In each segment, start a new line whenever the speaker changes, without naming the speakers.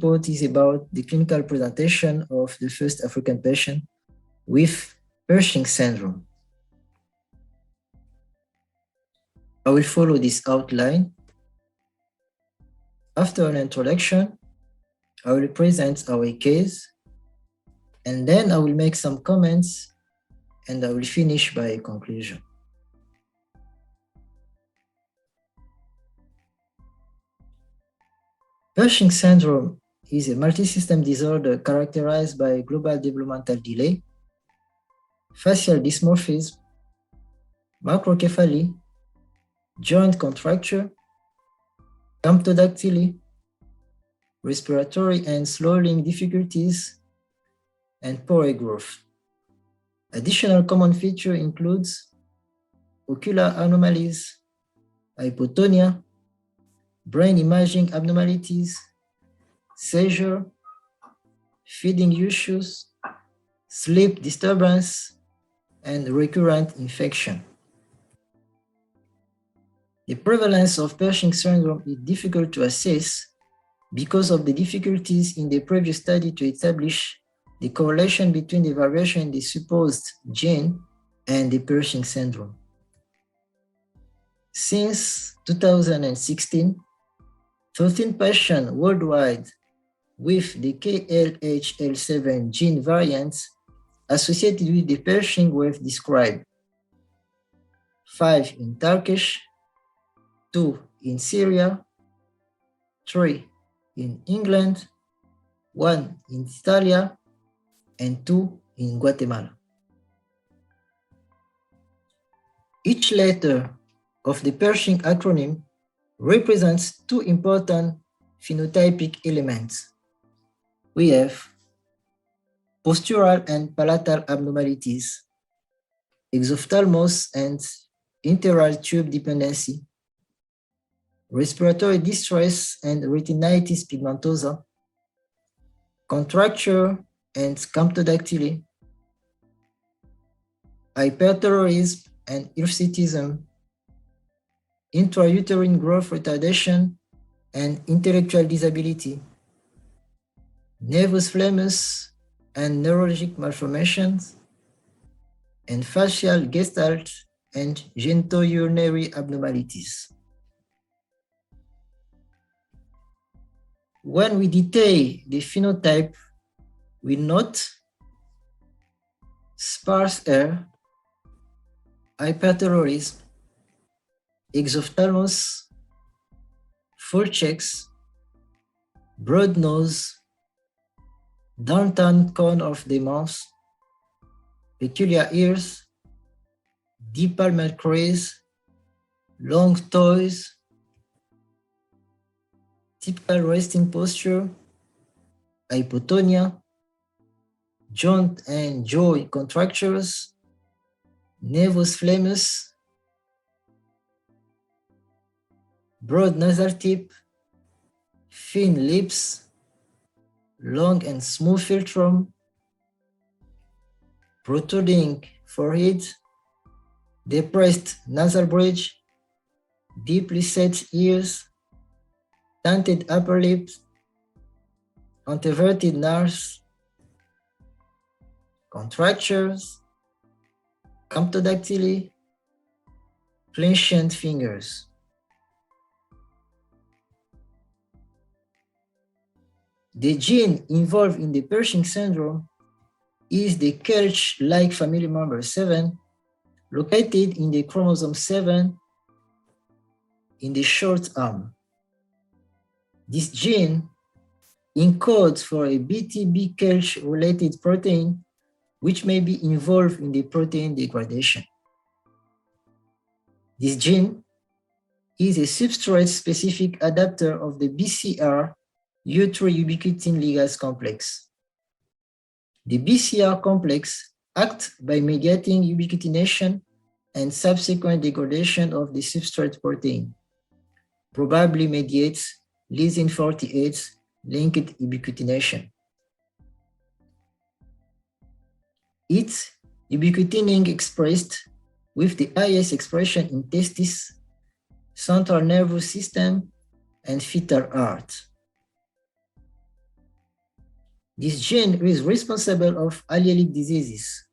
report is about the clinical presentation of the first African patient with Perching syndrome. I will follow this outline. After an introduction, I will present our case, and then I will make some comments, and I will finish by a conclusion. Perching syndrome is a multisystem disorder characterized by global developmental delay, facial dysmorphism, macrocephaly, joint contracture, camptodactyly, respiratory and swallowing difficulties, and pore growth. Additional common feature includes ocular anomalies, hypotonia, brain imaging abnormalities, seizure, feeding issues, sleep disturbance, and recurrent infection. The prevalence of Perching syndrome is difficult to assess because of the difficulties in the previous study to establish the correlation between the variation in the supposed gene and the Perching syndrome. Since 2016, 13 patients worldwide with the KLHL7 gene variants associated with the Perching were described. 5 in Turkish, 2 in Syria, 3 in England, 1 in Italy, and 2 in Guatemala. Each letter of the Perching acronym represents 2 important phenotypic elements. We have postural and palatal abnormalities, exophthalmos and enteral tube dependency, respiratory distress and retinitis pigmentosa, contracture and camptodactyly, hypertelorism and hirsutism, intrauterine growth retardation and intellectual disability, nervus flammeus and neurologic malformations, and facial gestalt and genitourinary abnormalities. When we detail the phenotype, we note sparse hair, hypertelorism, exophthalmos, full checks, broad nose, downturn cone of the mouth, peculiar ears, deep palmar crease, long toes, typical resting posture, hypotonia, joint and jaw contractures, nervus flammeus, broad nasal tip, thin lips, long and smooth philtrum, protruding forehead, depressed nasal bridge, deeply set ears, dented upper lip, anteverted nares, contractures, camptodactyly, clenched fingers. The gene involved in the Perching syndrome is the Kelch-like family member 7, located in the chromosome 7 in the short arm. This gene encodes for a BTB Kelch-related protein, which may be involved in the protein degradation. This gene is a substrate-specific adapter of the BCR U3 ubiquitin ligase complex. The BCR complex acts by mediating ubiquitination and subsequent degradation of the substrate protein, probably mediates lysin 48 linked ubiquitination. Its ubiquitining expressed with the highest expression in testis, central nervous system, and fetal heart. This gene is responsible of allelic diseases.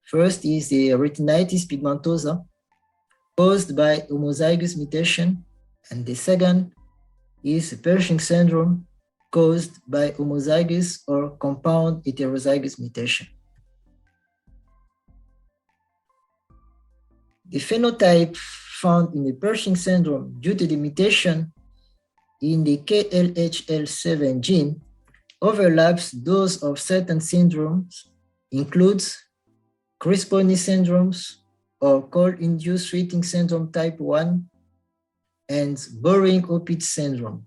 First is the retinitis pigmentosa, caused by homozygous mutation, and the second is Perching syndrome, caused by homozygous or compound heterozygous mutation. The phenotype found in the Perching syndrome due to the mutation in the KLHL7 gene overlaps those of certain syndromes, includes Crisponi syndromes or cold-induced sweating syndrome type 1 and Boring-Opitz syndrome.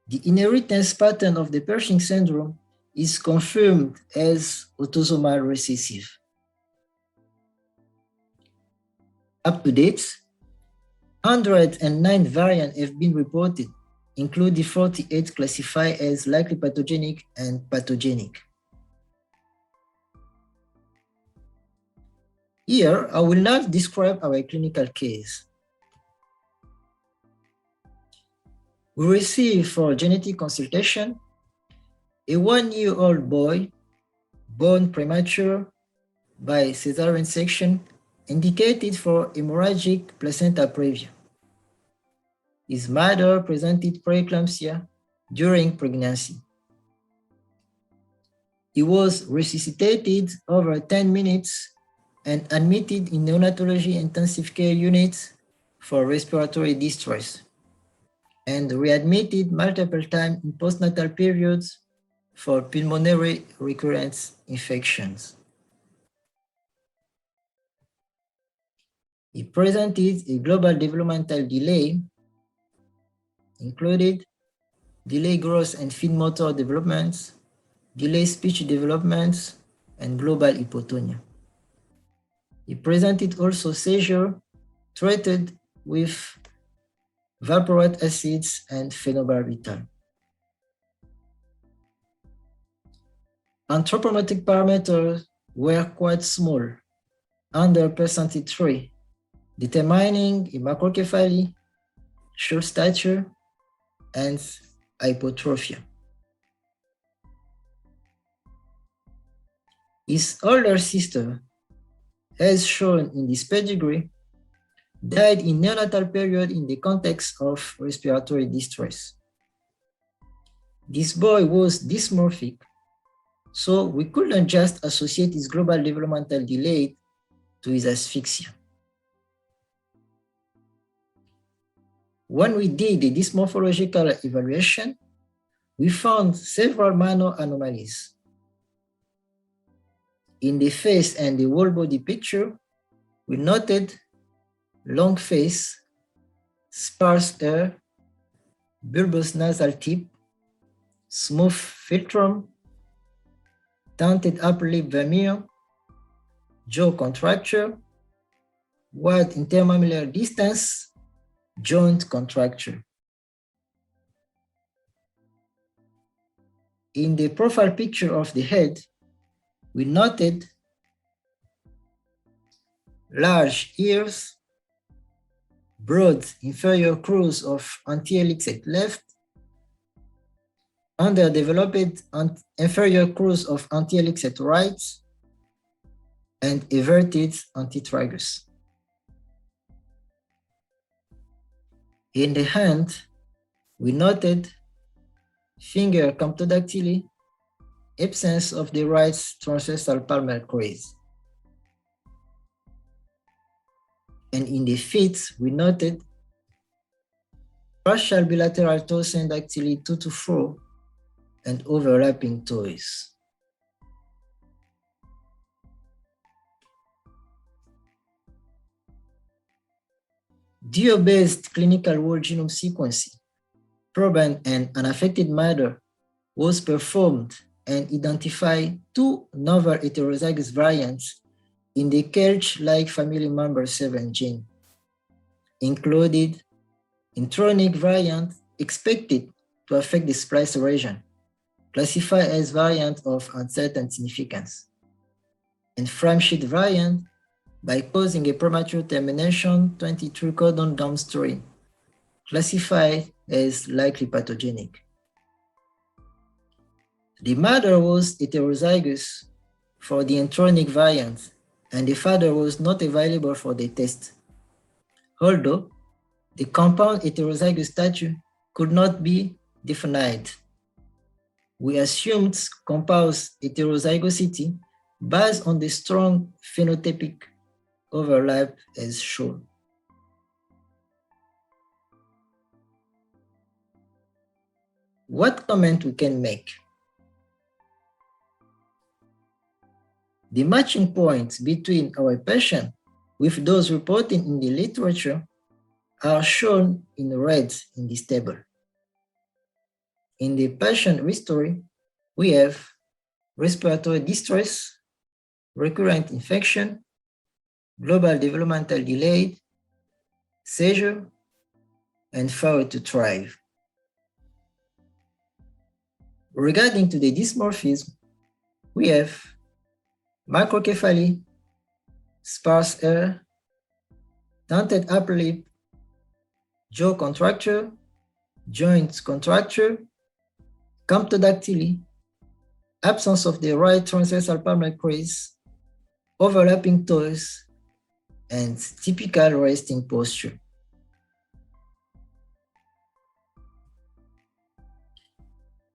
The inheritance pattern of the Perching syndrome is confirmed as autosomal recessive. Up to date, 109 variants have been reported, including 48 classified as likely pathogenic and pathogenic. Here, I will now describe our clinical case. We received for genetic consultation a 1-year-old boy born premature by cesarean section indicated for hemorrhagic placenta previa. His mother presented preeclampsia during pregnancy. He was resuscitated over 10 minutes and admitted in neonatology intensive care unit for respiratory distress, and readmitted multiple times in postnatal periods for pulmonary recurrent infections. He presented a global developmental delay, included delayed growth and fine motor developments, delayed speech developments, and global hypotonia. He presented also seizure treated with valproate acids and phenobarbital. Anthropometric parameters were quite small, under percentile 3, determining a macrocephaly, short stature, and hypotrophia. His older sister, as shown in this pedigree, died in neonatal period in the context of respiratory distress. This boy was dysmorphic, so we couldn't just associate his global developmental delay to his asphyxia. When we did the dysmorphological evaluation, we found several minor anomalies. In the face and the whole body picture, we noted long face, sparse hair, bulbous nasal tip, smooth philtrum, dented upper lip vermeil, jaw contracture, wide intermammillary distance, joint contracture. In the profile picture of the head, we noted large ears, broad inferior crus of anti-helix at left, underdeveloped inferior crus of anti-helix at right, and everted antitragus. In the hand, we noted finger camptodactyly, absence of the right transversal palmar crease. And in the feet, we noted partial bilateral toe syndactyly 2 to 4 and overlapping toes. DO-based clinical whole genome sequencing, proband and unaffected matter, was performed and identified 2 novel heterozygous variants in the Kerch-like family member 7 gene, included intronic variant expected to affect the splice region, classified as variant of uncertain significance, and framesheet variant by causing a premature termination 23 codon downstream, classified as likely pathogenic. The mother was heterozygous for the entronic variant, and the father was not available for the test. Although the compound heterozygous stature could not be defined, we assumed compound heterozygosity based on the strong phenotypic overlap as shown. What comment we can make? The matching points between our patient with those reported in the literature are shown in red in this table. In the patient history, we have respiratory distress, recurrent infection, global developmental delay, seizure, and failure to thrive. Regarding to the dysmorphism, we have microcephaly, sparse hair, dented upper lip, jaw contracture, joint contracture, camptodactyly, absence of the right transversal palmar crease, overlapping toes, and typical resting posture.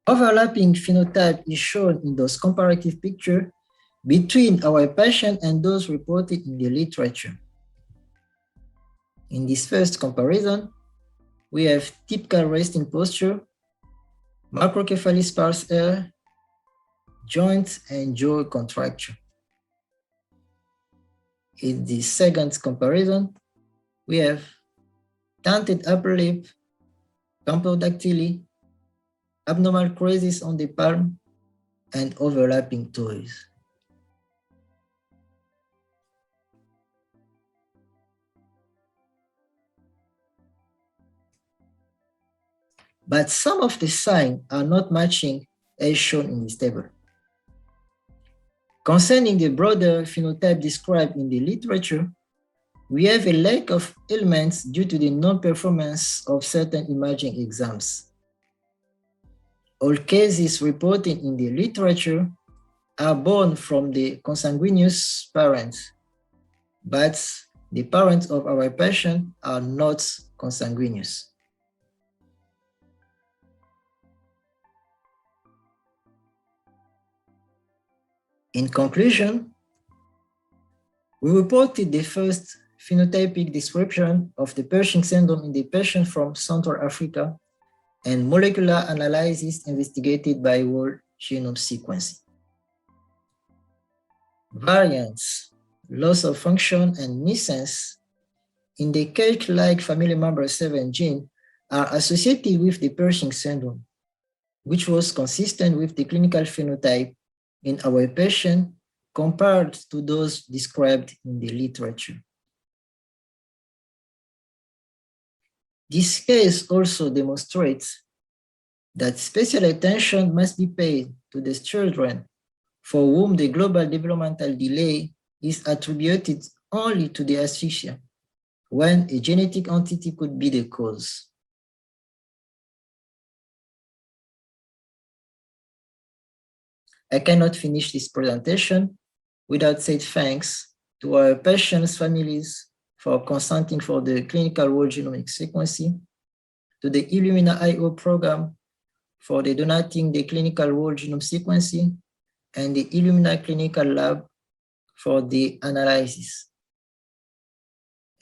Overlapping phenotype is shown in those comparative pictures between our patient and those reported in the literature. In this first comparison, we have typical resting posture, microcephaly sparse hair, joint and jaw contracture. In the second comparison, we have dented upper lip, camptodactyly, abnormal creases on the palm, and overlapping toes. But some of the signs are not matching as shown in this table. Concerning the broader phenotype described in the literature, we have a lack of elements due to the non-performance of certain imaging exams. All cases reported in the literature are born from the consanguineous parents, but the parents of our patient are not consanguineous. In conclusion, we reported the first phenotypic description of the Perching syndrome in the patient from Central Africa and molecular analysis investigated by whole genome sequencing. Variants, loss of function, and missense in the cage-like family member 7 gene are associated with the Perching syndrome, which was consistent with the clinical phenotype in our patient compared to those described in the literature. This case also demonstrates that special attention must be paid to these children for whom the global developmental delay is attributed only to the asphyxia, when a genetic entity could be the cause. I cannot finish this presentation without saying thanks to our patients' families for consenting for the clinical whole genomic sequencing, to the Illumina IO program for the donating the clinical whole genome sequencing, and the Illumina Clinical Lab for the analysis.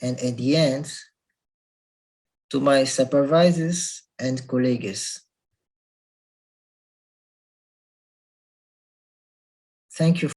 And at the end, to my supervisors and colleagues. Thank you.